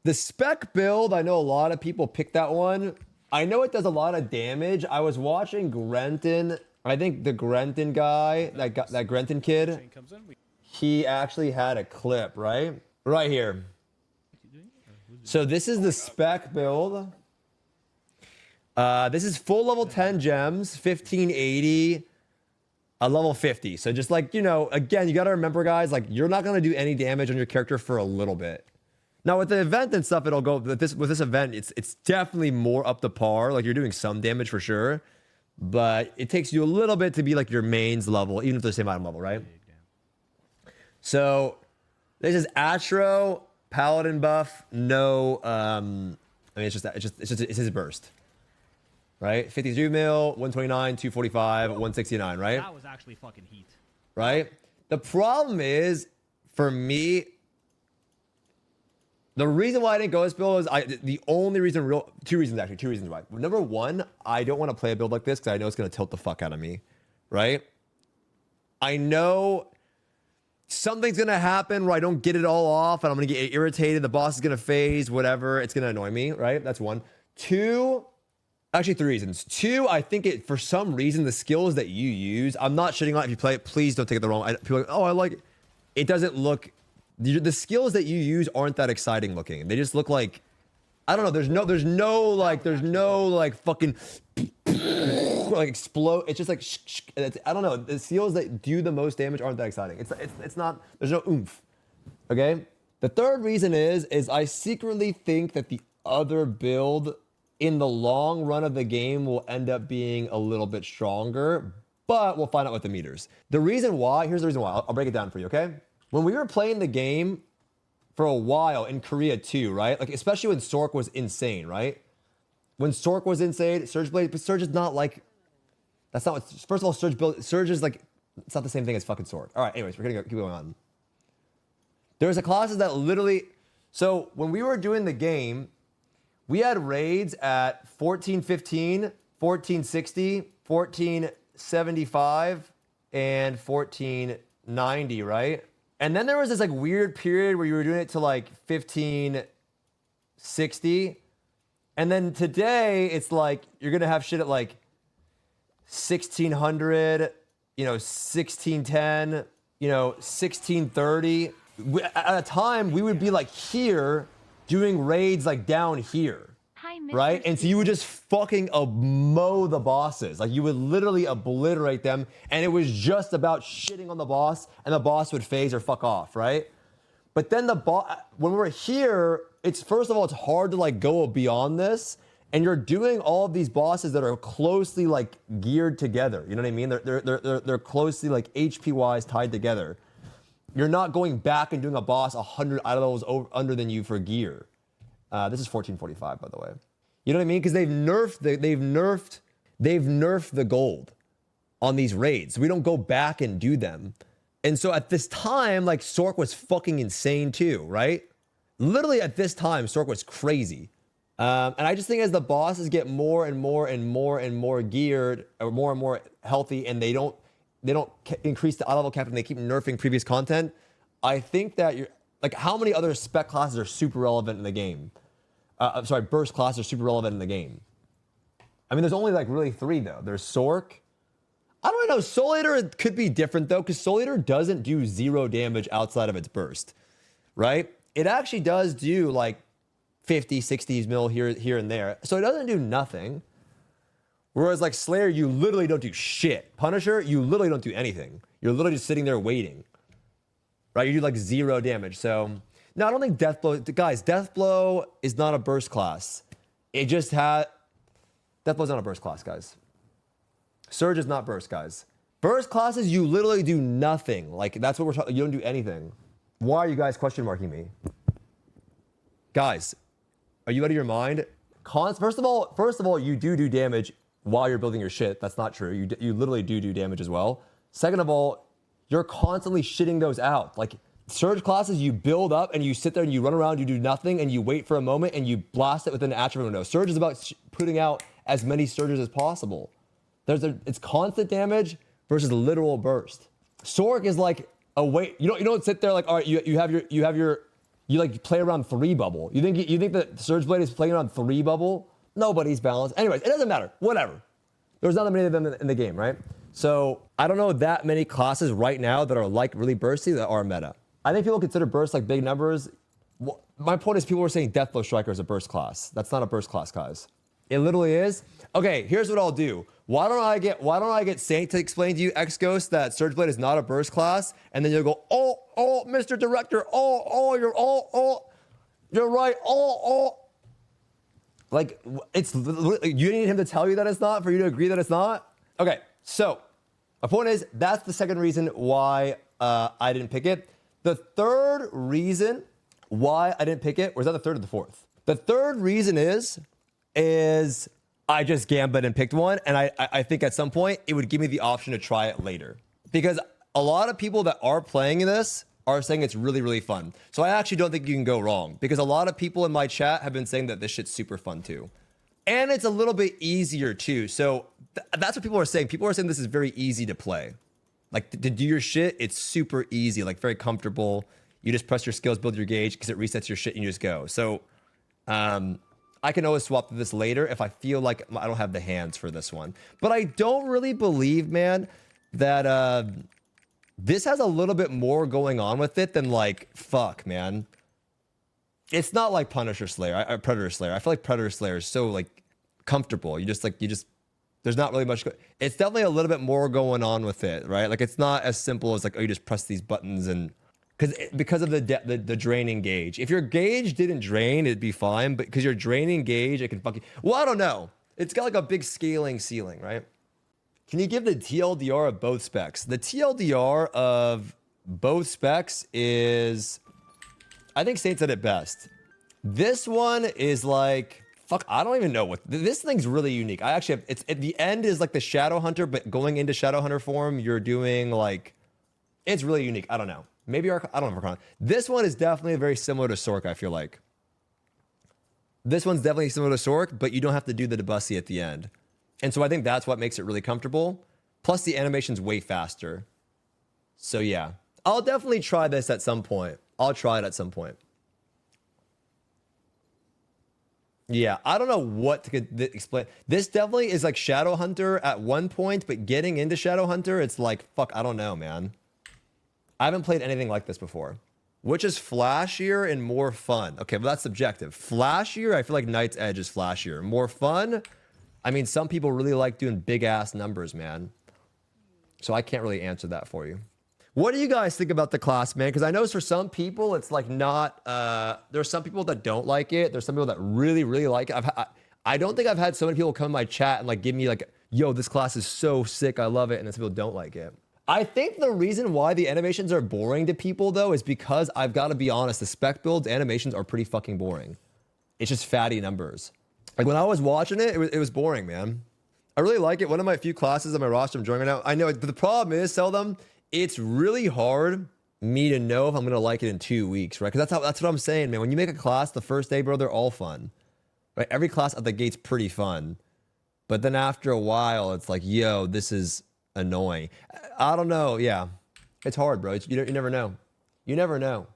The spec build, I know a lot of people pick that one. I know it does a lot of damage. I was watching Grenton. I think the Grenton guy, that Grenton kid, he actually had a clip, right? Right here. So this is the spec build. This is full level 10 gems, 1580, a level 50. So just like, you know, again, you got to remember, guys, like you're not going to do any damage on your character for a little bit. Now with the event and stuff, it'll go with this event. It's definitely more up to par. Like you're doing some damage for sure, but it takes you a little bit to be like your mains level, even if they're the same item level, right? So this is Atro Paladin buff. No, I mean it's his burst, right? 53 mil, 129, 245, 169, right? That was actually fucking heat, right? The problem is for me. The reason why I didn't go this build is the only reason, two reasons why. Number one, I don't want to play a build like this because I know it's going to tilt the fuck out of me, right? I know something's going to happen where I don't get it all off and I'm going to get irritated. The boss is going to phase, whatever. It's going to annoy me, right? That's one. Two, actually three reasons. Two, I think for some reason, the skills that you use, I'm not shitting on it if you play it. Please don't take it the wrong way. People are like, oh, I like it. It doesn't look... The skills that you use aren't that exciting looking. They just look like, I don't know. There's no like fucking like explode. It's just like I don't know. The skills that do the most damage aren't that exciting. It's not. There's no oomph. Okay. The third reason is I secretly think that the other build in the long run of the game will end up being a little bit stronger, but we'll find out with the meters. The reason why. Here's the reason why. I'll break it down for you. Okay. When we were playing the game for a while in Korea too, right? Like, especially when Sork was insane, right? When Sork was insane, Surge Blade, but Surge is not like, that's not what, first of all, Surge is like, it's not the same thing as fucking Sork. All right, anyways, we're gonna keep going on. There's a classes that literally, so when we were doing the game, we had raids at 1415, 1460, 1475, and 1490, right? And then there was this like weird period where you were doing it to like 1560. And then today it's like you're going to have shit at like 1600, you know, 1610, you know, 1630. At a time we would be like here doing raids like down here. Right? And so you would just fucking mow the bosses. Like you would literally obliterate them. And it was just about shitting on the boss and the boss would phase or fuck off, right? But then when we're here, it's first of all, it's hard to like go beyond this. And you're doing all of these bosses that are closely like geared together. You know what I mean? They're closely like HP wise tied together. You're not going back and doing a boss 100 item levels under than you for gear. This is 1445, by the way. You know what I mean? Because they've nerfed the gold on these raids. We don't go back and do them. And so at this time, like Sork was fucking insane too, right? Literally at this time, Sork was crazy. And I just think as the bosses get more and more and more and more geared, or more and more healthy, and they don't increase the eye level cap and they keep nerfing previous content, I think that you're like, how many other spec classes are super relevant in the game? Burst classes are super relevant in the game. I mean, there's only like really three though. There's Sork. I don't know. Soul Eater could be different though, because Soul Eater doesn't do 0 damage outside of its burst, right? It actually does do like 50, 60 mil here and there. So it doesn't do nothing. Whereas like Slayer, you literally don't do shit. Punisher, you literally don't do anything. You're literally just sitting there waiting, right? You do like 0 damage. So no, I don't think Deathblow, guys, Deathblow is not a burst class. It just Deathblow's not a burst class, guys. Surge is not burst, guys. Burst classes, you literally do nothing. Like, that's what we're talking, you don't do anything. Why are you guys question marking me? Guys, are you out of your mind? First of all, you do damage while you're building your shit. That's not true. You literally do damage as well. Second of all, you're constantly shitting those out. Like, Surge classes, you build up and you sit there and you run around, you do nothing, and you wait for a moment and you blast it with an attribute window. Surge is about putting out as many surges as possible. It's constant damage versus literal burst. Sork is like a wait. You don't sit there like, all right, you have your You like play around 3 bubble. You think that Surge Blade is playing around 3 bubble? Nobody's balanced. Anyways, it doesn't matter. Whatever. There's not that many of them in the game, right? So I don't know that many classes right now that are like really bursty that are meta. I think people consider burst like big numbers. Well, my point is people were saying Deathblow Striker is a burst class. That's not a burst class, guys. It literally is. Okay, here's what I'll do. Why don't I get Saint to explain to you, X-Ghost, that Surge Blade is not a burst class, and then you'll go, oh, Mr. Director, you're right, Like, it's, you need him to tell you that it's not, for you to agree that it's not? Okay, so, my point is, that's the second reason why I didn't pick it. The third reason why I didn't pick it, or is that the third or the fourth? The third reason is I just gambled and picked one, and I think at some point it would give me the option to try it later. Because a lot of people that are playing this are saying it's really, really fun. So I actually don't think you can go wrong, because a lot of people in my chat have been saying that this shit's super fun too. And it's a little bit easier too. So that's what people are saying. People are saying this is very easy to play. Like to do your shit, it's super easy, like very comfortable. You just press your skills, build your gauge, because it resets your shit and you just go. So I can always swap to this later if I feel like I don't have the hands for this one. But I don't really believe, man, that this has a little bit more going on with it than like, fuck, man. It's not like Punisher Slayer, Predator Slayer. I feel like Predator Slayer is so like comfortable. There's not really much. It's definitely a little bit more going on with it, right? Like it's not as simple as like, oh, you just press these buttons and because of the draining gauge. If your gauge didn't drain, it'd be fine. But because your draining gauge, it can fucking. Well, I don't know. It's got like a big scaling ceiling, right? Can you give the TLDR of both specs? The TLDR of both specs is, I think Saint said it best. This one is like, fuck, I don't even know what, this thing's really unique. I actually have, it's at the end is like the Shadow Hunter, but going into Shadow Hunter form, you're doing like, it's really unique. I don't know. Maybe I don't know Arcana. This one is definitely very similar to Sork, I feel like. This one's definitely similar to Sork, but you don't have to do the Debussy at the end. And so I think that's what makes it really comfortable. Plus the animation's way faster. So yeah, I'll definitely try this at some point. I'll try it at some point. Yeah, I don't know what to explain. This definitely is like Shadow Hunter at one point, but getting into Shadow Hunter, it's like, fuck, I don't know, man. I haven't played anything like this before. Which is flashier and more fun? Okay, well that's subjective. Flashier, I feel like Night's Edge is flashier. More fun? I mean, some people really like doing big ass numbers, man. So I can't really answer that for you. What do you guys think about the class, man? Because I know for some people, it's like not, there's some people that don't like it. There's some people that really, really like it. I don't think I've had so many people come in my chat and like give me like, yo, this class is so sick, I love it. And then some people don't like it. I think the reason why the animations are boring to people though is because I've got to be honest, the spec builds animations are pretty fucking boring. It's just fatty numbers. Like when I was watching it, it was boring, man. I really like it. One of my few classes on my roster I'm joining right now. I know, but the problem is, Seldom, it's really hard me to know if I'm gonna like it in 2 weeks, right? Because that's what I'm saying, man. When you make a class the first day, bro, they're all fun, right? Every class at the gate's pretty fun, but then after a while, it's like, yo, this is annoying. I don't know. Yeah, it's hard, bro. You never know. You never know.